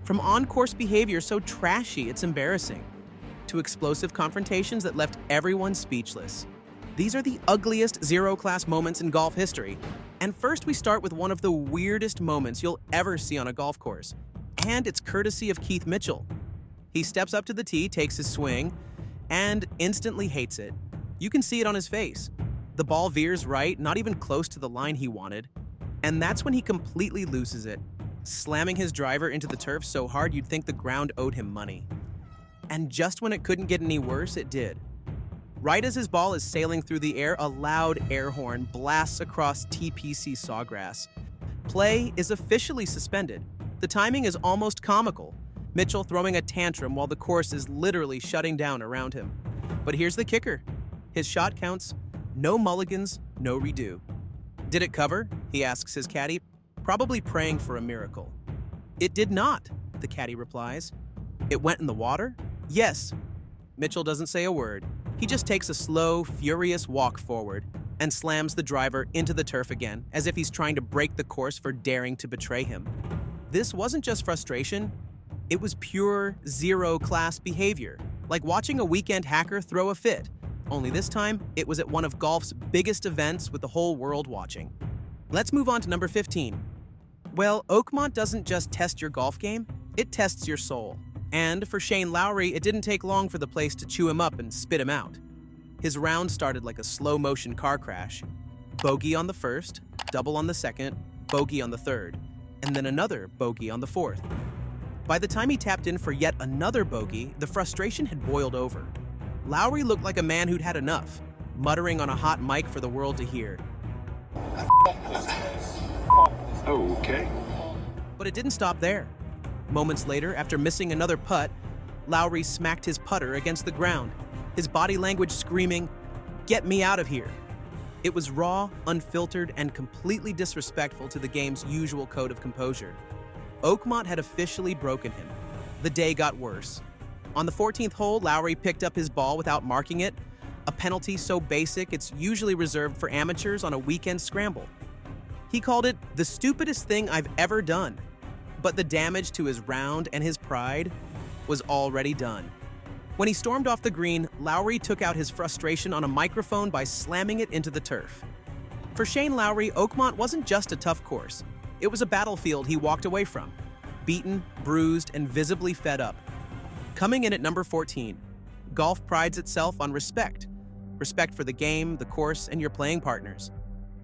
From on-course behavior so trashy it's embarrassing, to explosive confrontations that left everyone speechless. These are the ugliest zero-class moments in golf history. And first we start with one of the weirdest moments you'll ever see on a golf course. And it's courtesy of Keith Mitchell. He steps up to the tee, takes his swing, and instantly hates it. You can see it on his face. The ball veers right, not even close to the line he wanted. And that's when he completely loses it, slamming his driver into the turf so hard you'd think the ground owed him money. And just when it couldn't get any worse, it did. Right as his ball is sailing through the air, a loud air horn blasts across TPC Sawgrass. Play is officially suspended. The timing is almost comical. Mitchell throwing a tantrum while the course is literally shutting down around him. But here's the kicker. His shot counts. No mulligans, no redo. Did it cover? He asks his caddy, probably praying for a miracle. It did not, the caddy replies. It went in the water? Yes. Mitchell doesn't say a word. He just takes a slow, furious walk forward and slams the driver into the turf again, as if he's trying to break the course for daring to betray him. This wasn't just frustration. It was pure zero-class behavior, like watching a weekend hacker throw a fit. Only this time, it was at one of golf's biggest events with the whole world watching. Let's move on to number 15. Well, Oakmont doesn't just test your golf game, it tests your soul. And for Shane Lowry, it didn't take long for the place to chew him up and spit him out. His round started like a slow-motion car crash. Bogey on the first, double on the second, bogey on the third, and then another bogey on the fourth. By the time he tapped in for yet another bogey, the frustration had boiled over. Lowry looked like a man who'd had enough, muttering on a hot mic for the world to hear. Okay. But it didn't stop there. Moments later, after missing another putt, Lowry smacked his putter against the ground, his body language screaming, "Get me out of here." It was raw, unfiltered, and completely disrespectful to the game's usual code of composure. Oakmont had officially broken him. The day got worse. On the 14th hole, Lowry picked up his ball without marking it, a penalty so basic it's usually reserved for amateurs on a weekend scramble. He called it the stupidest thing I've ever done. But the damage to his round and his pride was already done. When he stormed off the green, Lowry took out his frustration on a microphone by slamming it into the turf. For Shane Lowry, Oakmont wasn't just a tough course. It was a battlefield he walked away from, beaten, bruised, and visibly fed up. Coming in at number 14, golf prides itself on respect. Respect for the game, the course, and your playing partners.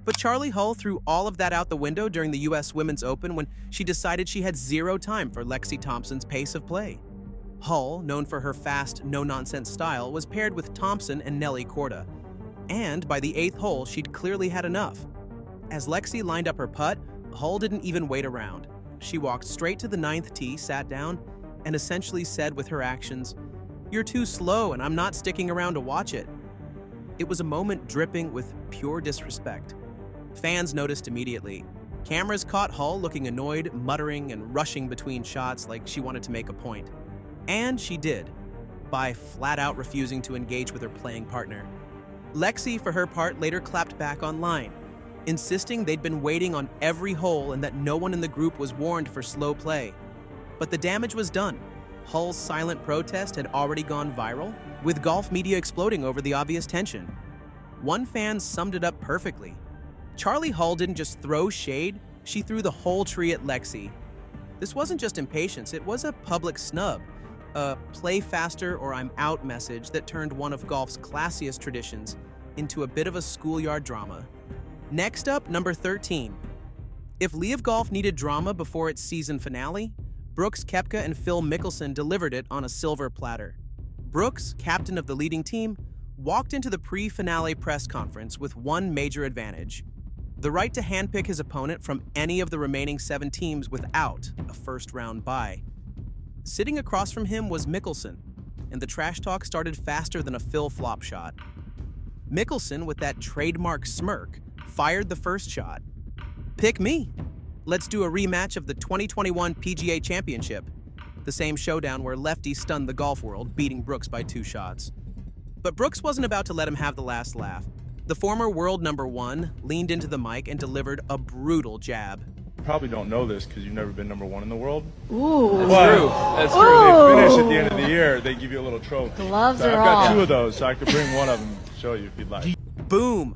But Charley Hull threw all of that out the window during the U.S. Women's Open when she decided she had zero time for Lexi Thompson's pace of play. Hull, known for her fast, no-nonsense style, was paired with Thompson and Nelly Korda. And by the 8th hole, she'd clearly had enough. As Lexi lined up her putt, Hull didn't even wait around. She walked straight to the 9th tee, sat down, and essentially said with her actions, "You're too slow and I'm not sticking around to watch it." It was a moment dripping with pure disrespect. Fans noticed immediately. Cameras caught Hull looking annoyed, muttering, and rushing between shots like she wanted to make a point. And she did, by flat-out refusing to engage with her playing partner. Lexi, for her part, later clapped back online, insisting they'd been waiting on every hole and that no one in the group was warned for slow play. But the damage was done. Hull's silent protest had already gone viral, with golf media exploding over the obvious tension. One fan summed it up perfectly. Charley Hull didn't just throw shade, she threw the whole tree at Lexi. This wasn't just impatience, it was a public snub, a play faster or I'm out message that turned one of golf's classiest traditions into a bit of a schoolyard drama. Next up, number 13. If Live Golf needed drama before its season finale, Brooks Koepka and Phil Mickelson delivered it on a silver platter. Brooks, captain of the leading team, walked into the pre-finale press conference with one major advantage: the right to handpick his opponent from any of the remaining 7 teams without a first-round bye. Sitting across from him was Mickelson, and the trash talk started faster than a Phil flop shot. Mickelson, with that trademark smirk, fired the first shot. "Pick me. Let's do a rematch of the 2021 PGA Championship," the same showdown where Lefty stunned the golf world, beating Brooks by 2 shots. But Brooks wasn't about to let him have the last laugh. The former world number 1 leaned into the mic and delivered a brutal jab. probably don't know this because you've never been #1 in the world. Ooh. That's true. That's true. When they finish at the end of the year, they give you a little trophy. Gloves so are I've got off. 2 of those, so I could bring one of them to show you if you'd like. Boom!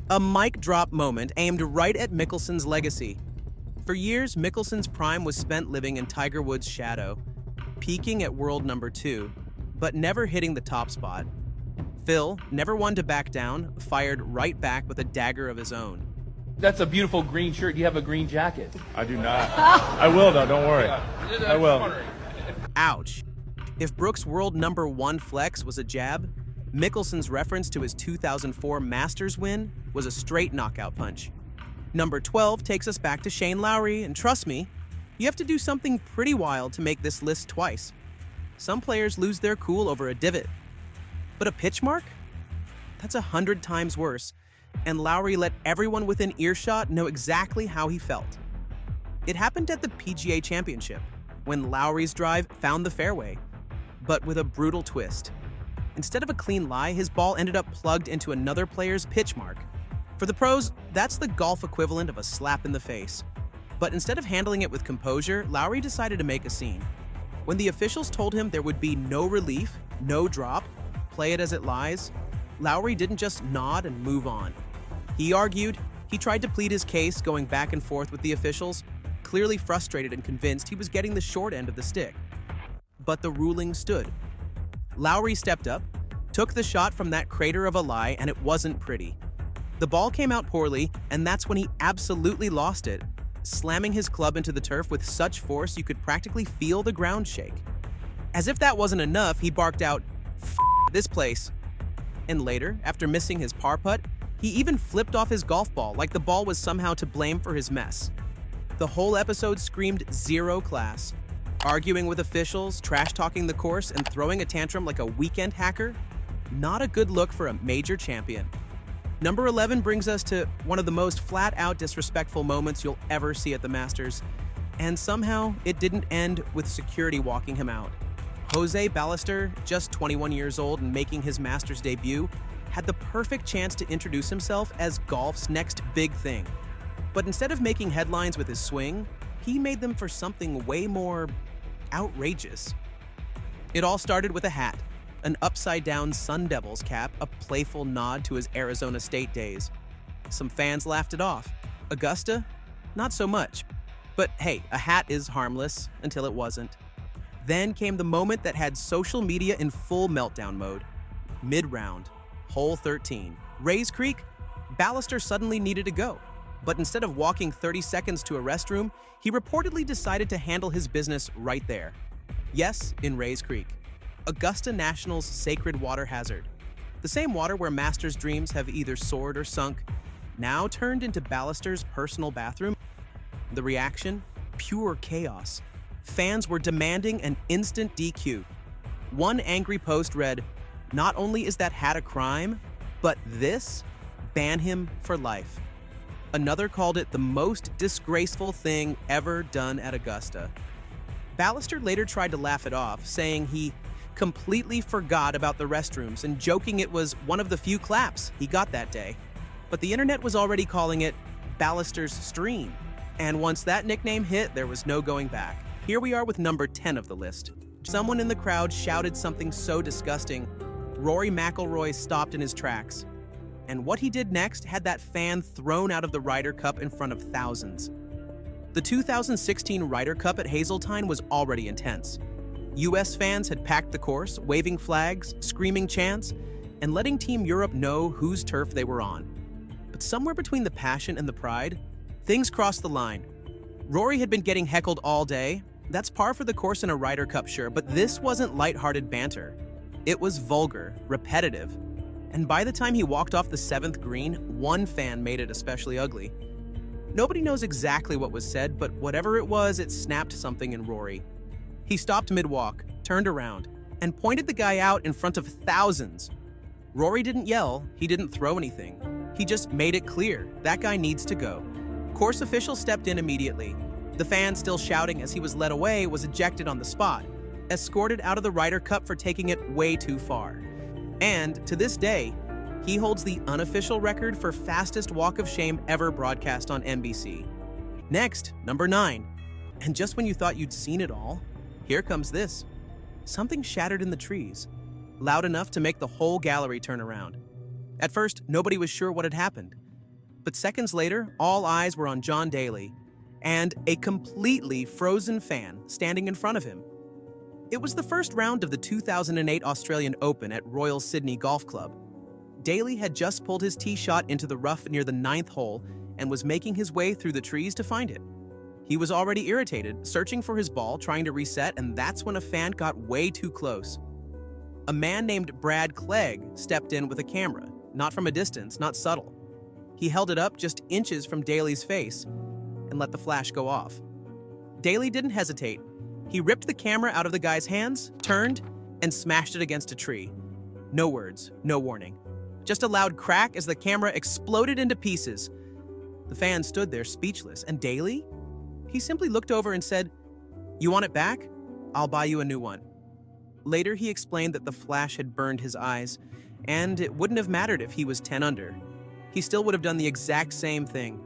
A mic drop moment aimed right at Mickelson's legacy. For years, Mickelson's prime was spent living in Tiger Woods' shadow, peaking at world #2, but never hitting the top spot. Phil, never one to back down, fired right back with a dagger of his own. That's a beautiful green shirt. You have a green jacket. I do not. I will, though. Don't worry. I will. Ouch. If Brooks' world #1 flex was a jab, Mickelson's reference to his 2004 Masters win was a straight knockout punch. Number 12 takes us back to Shane Lowry, and trust me, you have to do something pretty wild to make this list twice. Some players lose their cool over a divot. But a pitch mark? That's 100 times worse, and Lowry let everyone within earshot know exactly how he felt. It happened at the PGA Championship, when Lowry's drive found the fairway, but with a brutal twist. Instead of a clean lie, his ball ended up plugged into another player's pitch mark. For the pros, that's the golf equivalent of a slap in the face. But instead of handling it with composure, Lowry decided to make a scene. When the officials told him there would be no relief, no drop, play it as it lies, Lowry didn't just nod and move on. He argued, he tried to plead his case, going back and forth with the officials, clearly frustrated and convinced he was getting the short end of the stick. But the ruling stood. Lowry stepped up, took the shot from that crater of a lie, and it wasn't pretty. The ball came out poorly, and that's when he absolutely lost it, slamming his club into the turf with such force you could practically feel the ground shake. As if that wasn't enough, he barked out, "F this place." And later, after missing his par putt, he even flipped off his golf ball like the ball was somehow to blame for his mess. The whole episode screamed zero class. Arguing with officials, trash-talking the course, and throwing a tantrum like a weekend hacker? Not a good look for a major champion. Number 11 brings us to one of the most flat-out disrespectful moments you'll ever see at the Masters, and somehow it didn't end with security walking him out. Jose Ballester, just 21 years old and making his Masters debut, had the perfect chance to introduce himself as golf's next big thing. But instead of making headlines with his swing, he made them for something way more outrageous. It all started with a hat, an upside-down Sun Devils cap, a playful nod to his Arizona State days. Some fans laughed it off. Augusta? Not so much. But hey, a hat is harmless until it wasn't. Then came the moment that had social media in full meltdown mode. Mid-round, hole 13. Rays Creek? Ballester suddenly needed to go. But instead of walking 30 seconds to a restroom, he reportedly decided to handle his business right there. Yes, in Rays Creek. Augusta National's sacred water hazard. The same water where Masters' dreams have either soared or sunk, now turned into Ballester's personal bathroom. The reaction? Pure chaos. Fans were demanding an instant DQ. One angry post read, "Not only is that hat a crime, but this? Ban him for life." Another called it the most disgraceful thing ever done at Augusta. Ballester later tried to laugh it off, saying he completely forgot about the restrooms and joking it was one of the few claps he got that day. But the internet was already calling it Ballester's Stream. And once that nickname hit, there was no going back. Here we are with number 10 of the list. Someone in the crowd shouted something so disgusting, Rory McIlroy stopped in his tracks. And what he did next had that fan thrown out of the Ryder Cup in front of thousands. The 2016 Ryder Cup at Hazeltine was already intense. US fans had packed the course, waving flags, screaming chants, and letting Team Europe know whose turf they were on. But somewhere between the passion and the pride, things crossed the line. Rory had been getting heckled all day. That's par for the course in a Ryder Cup, sure, but this wasn't lighthearted banter. It was vulgar, repetitive. And by the time he walked off the 7th green, one fan made it especially ugly. Nobody knows exactly what was said, but whatever it was, it snapped something in Rory. He stopped mid-walk, turned around, and pointed the guy out in front of thousands. Rory didn't yell, he didn't throw anything. He just made it clear, that guy needs to go. Course officials stepped in immediately. The fan, still shouting as he was led away, was ejected on the spot, escorted out of the Ryder Cup for taking it way too far. And, to this day, he holds the unofficial record for fastest walk of shame ever broadcast on NBC. Next, number 9. And just when you thought you'd seen it all, here comes this. Something shattered in the trees, loud enough to make the whole gallery turn around. At first, nobody was sure what had happened. But seconds later, all eyes were on John Daly and a completely frozen fan standing in front of him. It was the first round of the 2008 Australian Open at Royal Sydney Golf Club. Daly had just pulled his tee shot into the rough near the 9th hole and was making his way through the trees to find it. He was already irritated, searching for his ball, trying to reset, and that's when a fan got way too close. A man named Brad Clegg stepped in with a camera, not from a distance, not subtle. He held it up just inches from Daly's face and let the flash go off. Daly didn't hesitate. He ripped the camera out of the guy's hands, turned, and smashed it against a tree. No words, no warning. Just a loud crack as the camera exploded into pieces. The fan stood there speechless, and Daly? He simply looked over and said, "You want it back? I'll buy you a new one." Later, he explained that the flash had burned his eyes, and it wouldn't have mattered if he was 10 under. He still would have done the exact same thing.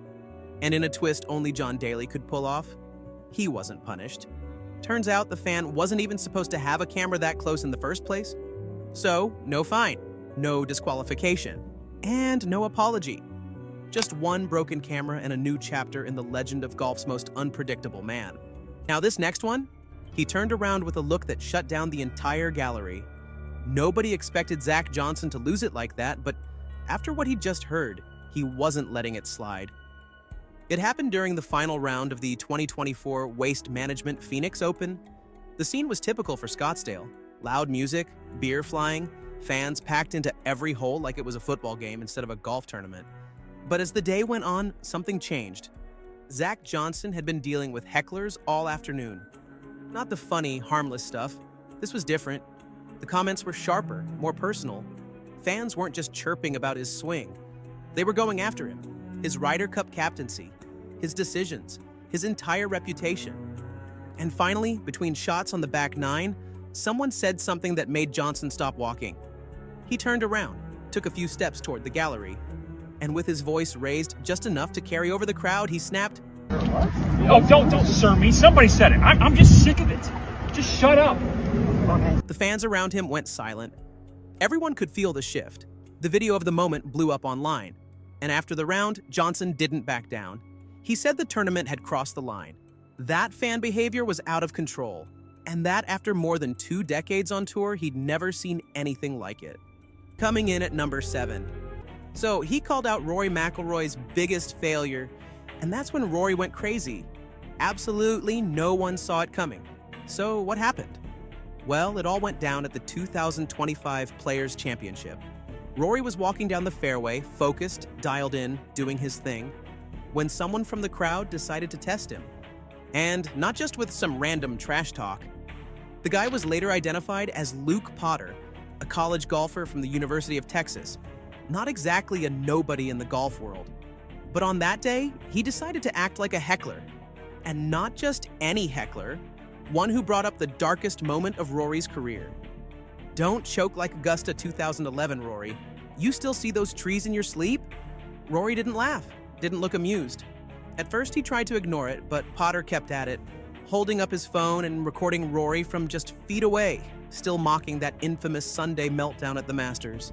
And in a twist only John Daly could pull off, he wasn't punished. Turns out the fan wasn't even supposed to have a camera that close in the first place. So, no fine, no disqualification, and no apology. Just one broken camera and a new chapter in the legend of golf's most unpredictable man. Now this next one, he turned around with a look that shut down the entire gallery. Nobody expected Zach Johnson to lose it like that, but after what he'd just heard, he wasn't letting it slide. It happened during the final round of the 2024 Waste Management Phoenix Open. The scene was typical for Scottsdale. Loud music, beer flying, fans packed into every hole like it was a football game instead of a golf tournament. But as the day went on, something changed. Zach Johnson had been dealing with hecklers all afternoon. Not the funny, harmless stuff. This was different. The comments were sharper, more personal. Fans weren't just chirping about his swing. They were going after him. His Ryder Cup captaincy, his decisions, his entire reputation. And finally, between shots on the back 9, someone said something that made Johnson stop walking. He turned around, took a few steps toward the gallery, and with his voice raised just enough to carry over the crowd, he snapped, "Oh, don't sir me. Somebody said it. I'm just sick of it. Just shut up." The fans around him went silent. Everyone could feel the shift. The video of the moment blew up online. And after the round, Johnson didn't back down. He said the tournament had crossed the line. That fan behavior was out of control. And that after more than 2 decades on tour, he'd never seen anything like it. Coming in at number 7. So he called out Rory McIlroy's biggest failure, and that's when Rory went crazy. Absolutely no one saw it coming. So what happened? Well, it all went down at the 2025 Players' Championship. Rory was walking down the fairway, focused, dialed in, doing his thing, when someone from the crowd decided to test him. And not just with some random trash talk. The guy was later identified as Luke Potter, a college golfer from the University of Texas. Not exactly a nobody in the golf world. But on that day, he decided to act like a heckler. And not just any heckler, one who brought up the darkest moment of Rory's career. Don't choke like Augusta 2011, Rory. You still see those trees in your sleep? Rory didn't laugh, didn't look amused. At first he tried to ignore it, but Potter kept at it, holding up his phone and recording Rory from just feet away, still mocking that infamous Sunday meltdown at the Masters.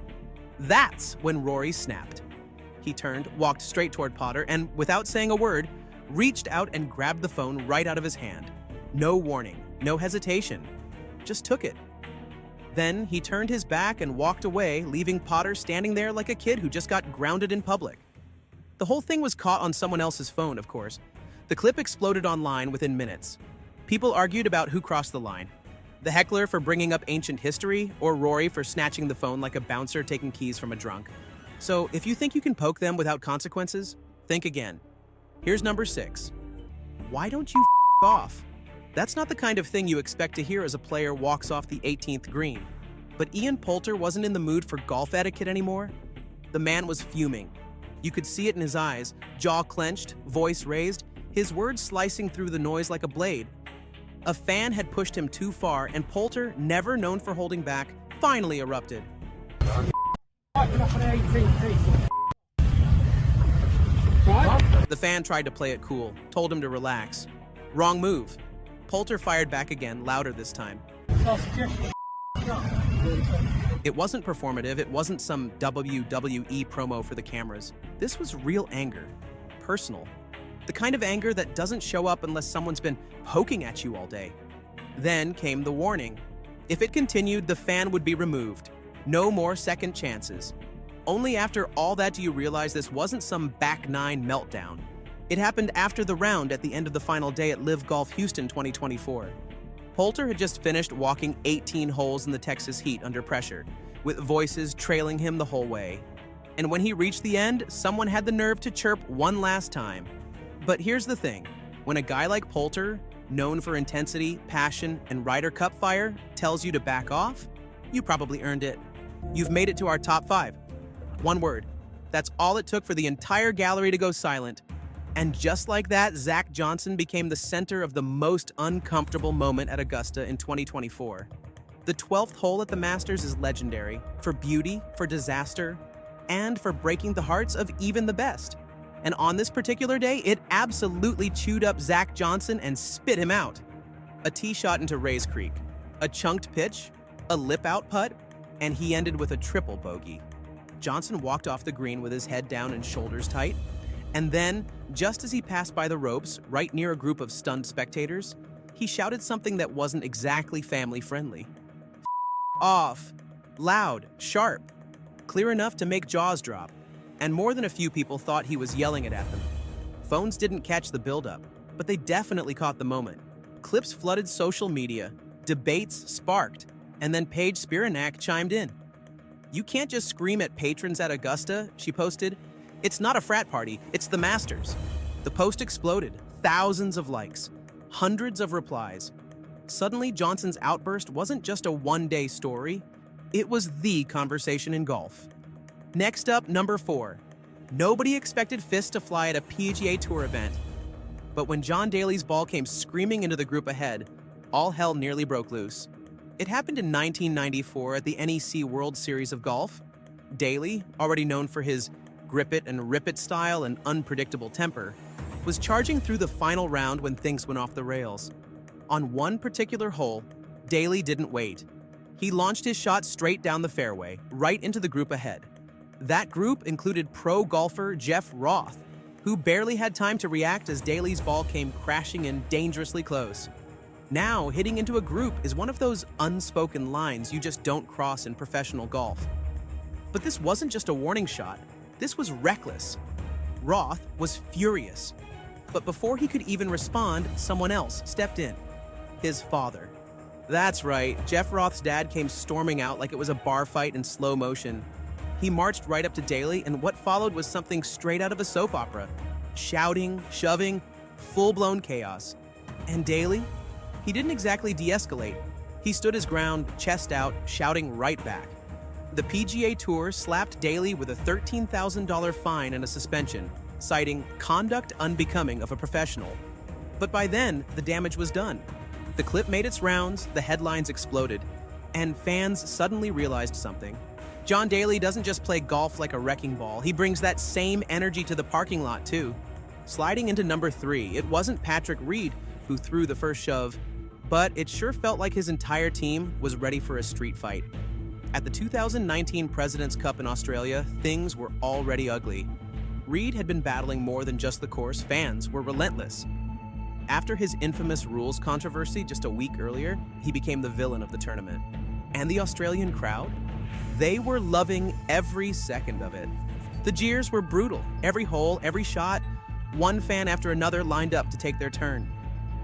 That's when Rory snapped. He turned, walked straight toward Potter, and without saying a word, reached out and grabbed the phone right out of his hand. No warning, no hesitation, just took it. Then he turned his back and walked away, leaving Potter standing there like a kid who just got grounded in public. The whole thing was caught on someone else's phone, of course. The clip exploded online within minutes. People argued about who crossed the line. The heckler for bringing up ancient history, or Rory for snatching the phone like a bouncer taking keys from a drunk. So if you think you can poke them without consequences, think again. Here's number 6. Why don't you off? That's not the kind of thing you expect to hear as a player walks off the 18th green. But Ian Poulter wasn't in the mood for golf etiquette anymore. The man was fuming. You could see it in his eyes, jaw clenched, voice raised, his words slicing through the noise like a blade. A fan had pushed him too far, and Poulter, never known for holding back, finally erupted. Right? The fan tried to play it cool, told him to relax. Wrong move. Poulter fired back again, louder this time. It wasn't performative, it wasn't some WWE promo for the cameras. This was real anger. Personal. The kind of anger that doesn't show up unless someone's been poking at you all day. Then came the warning. If it continued, the fan would be removed. No more second chances. Only after all that do you realize this wasn't some back nine meltdown. It happened after the round at the end of the final day at Live Golf Houston 2024. Poulter had just finished walking 18 holes in the Texas heat under pressure, with voices trailing him the whole way. And when he reached the end, someone had the nerve to chirp one last time. But here's the thing. When a guy like Poulter, known for intensity, passion, and Ryder Cup fire, tells you to back off, you probably earned it. You've made it to our top 5. One word. That's all it took for the entire gallery to go silent. And just like that, Zach Johnson became the center of the most uncomfortable moment at Augusta in 2024. The 12th hole at the Masters is legendary for beauty, for disaster, and for breaking the hearts of even the best. And on this particular day, it absolutely chewed up Zach Johnson and spit him out. A tee shot into Rays Creek, a chunked pitch, a lip-out putt, and he ended with a triple bogey. Johnson walked off the green with his head down and shoulders tight, and then, just as he passed by the ropes, right near a group of stunned spectators, he shouted something that wasn't exactly family-friendly. Off. Loud, sharp, clear enough to make jaws drop, and more than a few people thought he was yelling it at them. Phones didn't catch the buildup, but they definitely caught the moment. Clips flooded social media, debates sparked, and then Paige Spiranak chimed in. "You can't just scream at patrons at Augusta," she posted. "It's not a frat party, it's the Masters." The post exploded, thousands of likes, hundreds of replies. Suddenly, Johnson's outburst wasn't just a one-day story, it was the conversation in golf. Next up, number 4. Nobody expected fists to fly at a PGA Tour event. But when John Daly's ball came screaming into the group ahead, all hell nearly broke loose. It happened in 1994 at the NEC World Series of Golf. Daly, already known for his grip it and rip it style and unpredictable temper, was charging through the final round when things went off the rails. On one particular hole, Daly didn't wait. He launched his shot straight down the fairway, right into the group ahead. That group included pro golfer Jeff Roth, who barely had time to react as Daly's ball came crashing in dangerously close. Now, hitting into a group is one of those unspoken lines you just don't cross in professional golf. But this wasn't just a warning shot. This was reckless. Roth was furious. But before he could even respond, someone else stepped in. His father. That's right, Jeff Roth's dad came storming out like it was a bar fight in slow motion. He marched right up to Daly, and what followed was something straight out of a soap opera. Shouting, shoving, full-blown chaos. And Daly? He didn't exactly de-escalate. He stood his ground, chest out, shouting right back. The PGA Tour slapped Daly with a $13,000 fine and a suspension, citing conduct unbecoming of a professional. But by then, the damage was done. The clip made its rounds, the headlines exploded, and fans suddenly realized something. John Daly doesn't just play golf like a wrecking ball, he brings that same energy to the parking lot too. Sliding into number 3, it wasn't Patrick Reed who threw the first shove, but it sure felt like his entire team was ready for a street fight. At the 2019 President's Cup in Australia, things were already ugly. Reed had been battling more than just the course, fans were relentless. After his infamous rules controversy just a week earlier, he became the villain of the tournament. And the Australian crowd? They were loving every second of it. The jeers were brutal. Every hole, every shot, one fan after another lined up to take their turn.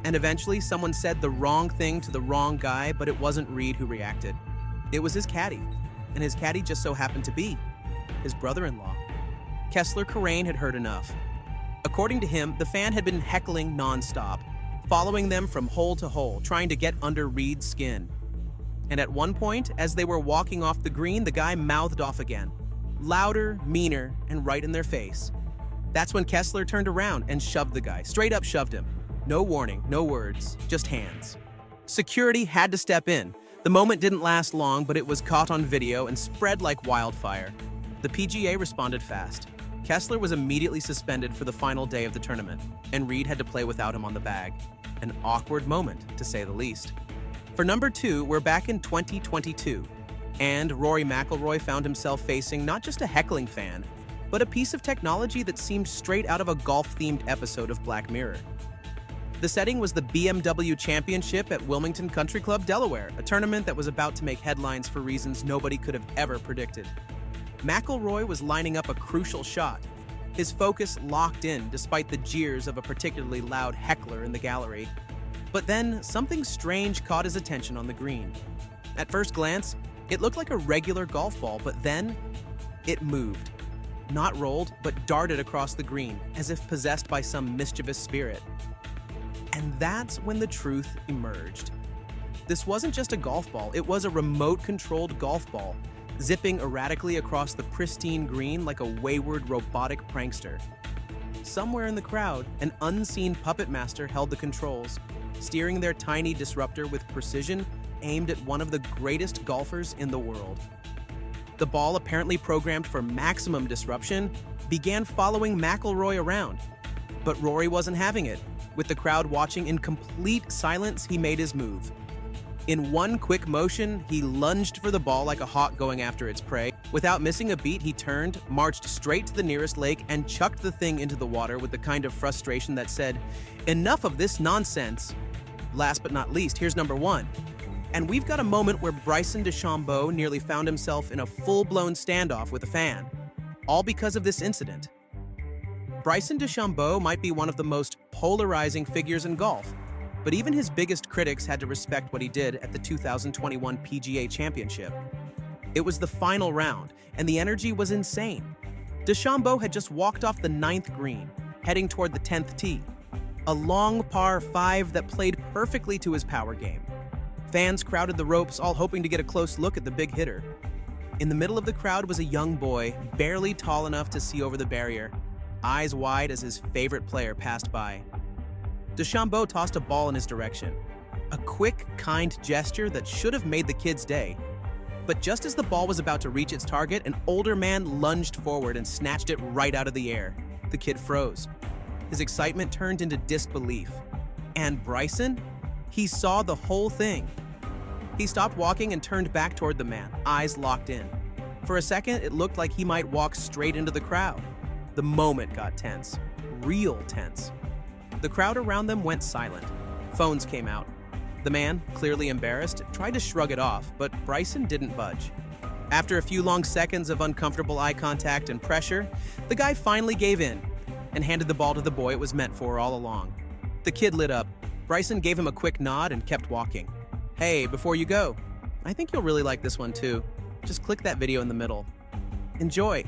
And eventually, someone said the wrong thing to the wrong guy, but it wasn't Reed who reacted. It was his caddy, and his caddy just so happened to be his brother-in-law. Kessler Corain had heard enough. According to him, the fan had been heckling nonstop, following them from hole to hole, trying to get under Reed's skin. And at one point, as they were walking off the green, the guy mouthed off again. Louder, meaner, and right in their face. That's when Kessler turned around and shoved the guy, straight up shoved him. No warning, no words, just hands. Security had to step in. The moment didn't last long, but it was caught on video and spread like wildfire. The PGA responded fast. Kessler was immediately suspended for the final day of the tournament, and Reed had to play without him on the bag. An awkward moment, to say the least. For number 2, we're back in 2022, and Rory McIlroy found himself facing not just a heckling fan, but a piece of technology that seemed straight out of a golf-themed episode of Black Mirror. The setting was the BMW Championship at Wilmington Country Club, Delaware, a tournament that was about to make headlines for reasons nobody could have ever predicted. McIlroy was lining up a crucial shot, his focus locked in despite the jeers of a particularly loud heckler in the gallery. But then, something strange caught his attention on the green. At first glance, it looked like a regular golf ball, but then it moved. Not rolled, but darted across the green, as if possessed by some mischievous spirit. And that's when the truth emerged. This wasn't just a golf ball, it was a remote-controlled golf ball, zipping erratically across the pristine green like a wayward robotic prankster. Somewhere in the crowd, an unseen puppet master held the controls, steering their tiny disruptor with precision aimed at one of the greatest golfers in the world. The ball, apparently programmed for maximum disruption, began following McIlroy around. But Rory wasn't having it. With the crowd watching in complete silence, he made his move. In one quick motion, he lunged for the ball like a hawk going after its prey. Without missing a beat, he turned, marched straight to the nearest lake, and chucked the thing into the water with the kind of frustration that said, "Enough of this nonsense." Last but not least, here's number 1. And we've got a moment where Bryson DeChambeau nearly found himself in a full-blown standoff with a fan. All because of this incident. Bryson DeChambeau might be one of the most polarizing figures in golf, but even his biggest critics had to respect what he did at the 2021 PGA Championship. It was the final round, and the energy was insane. DeChambeau had just walked off the 9th green, heading toward the 10th tee. A long par 5 that played perfectly to his power game. Fans crowded the ropes, all hoping to get a close look at the big hitter. In the middle of the crowd was a young boy, barely tall enough to see over the barrier, eyes wide as his favorite player passed by. DeChambeau tossed a ball in his direction. A quick, kind gesture that should have made the kid's day. But just as the ball was about to reach its target, an older man lunged forward and snatched it right out of the air. The kid froze. His excitement turned into disbelief. And Bryson? He saw the whole thing. He stopped walking and turned back toward the man, eyes locked in. For a second, it looked like he might walk straight into the crowd. The moment got tense. Real tense. The crowd around them went silent. Phones came out. The man, clearly embarrassed, tried to shrug it off, but Bryson didn't budge. After a few long seconds of uncomfortable eye contact and pressure, the guy finally gave in and handed the ball to the boy it was meant for all along. The kid lit up. Bryson gave him a quick nod and kept walking. "Hey, before you go, I think you'll really like this one too. Just click that video in the middle. Enjoy."